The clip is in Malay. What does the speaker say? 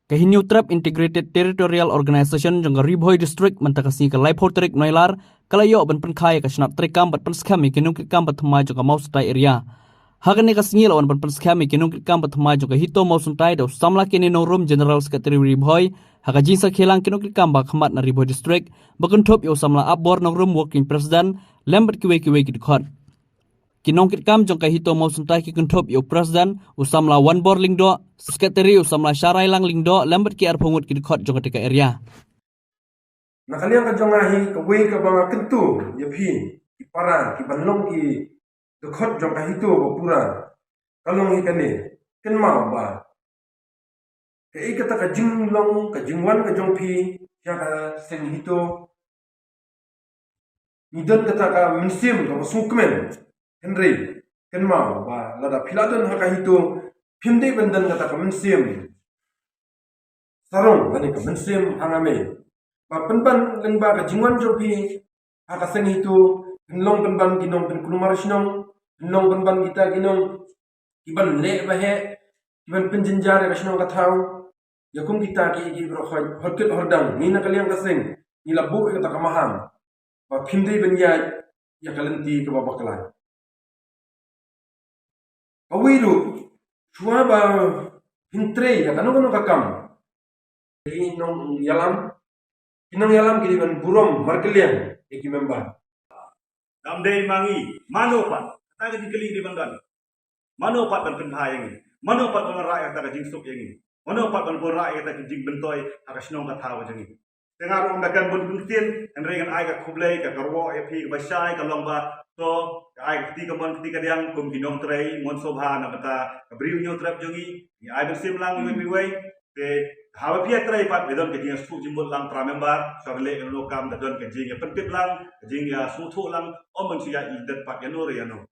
Kahinyu Trap Integrated Territorial Organization jangka Ribhoi District mentakasi ke Laipo Trik Noilar kalayo ban penkhaya ka snap trikam bat penskami kinung kikam bat thmai jangka Mausuntai area. Hagan ni kasingil on ban penskami kinung kikam bat thmai jangka Hito Mausuntai do samla kini no room General Secretary Ribhoi haga jinsa khilang kinung kikam ba khamat na Ribhoi District bakuntop yo samla abor no room working president lembat kiwe kidkhot. Kinong kitkam jongkai Hito Mausuntai ki kuntop yo president usamla one bor lingdo secretary usamla syarai lang lingdo lambat ki arpungut ki dikot jongka tika area. Nakaliang ka jongahi ka wei ka banga kentu yapi ki parang ki banlong ki dikot jongka Hito bapura kalong hi kane ken mau ba ka ikata ka jinglong ka jingwan ka jongpi ya ka sen Hito nidon kata ka mensim ka sukmen Henry, ken mau ba lada piladon haka Hito pimde bendan kata ka mensim sarong kani ka mensim hangame ba penban lengba ka jingwan jopi haka sen Hito henlong penban ginong pen kulumar sinong henlong penban kita ginong iban le bahe iban penjenjare ka sinong ka thau yakum kita ki bro horket hordang ni na kaliang kaseng ni labu kata ka maham ba pimde ben ya kalenti ka babaklan Awiru, chua ba hintre ya kanu kakam. Inong yalam kiri ban burom markelian eki member. Damdei mangi manopat taga dikeli di bandan. Manopat ban penhayang. Manopat ban rakyat taga jing sup yang ini. Manopat ban rakyat taga jing bentoy taga sinong katawa jangi. Tengar undakan bun buntin enrengan ai ka kublai ka karwo ya pi ka basai ka longba to ai ketika diang kum kinong tray mon sobha na bata briu nyo trap jongi ni ai bersim lang ni wei te hawa pia tray pat bedon ke jing su jimbul lang pra member sarle lokam da don ke jing ya penpit lang jing ya su thu lang omon sia idet pat ya no re ya no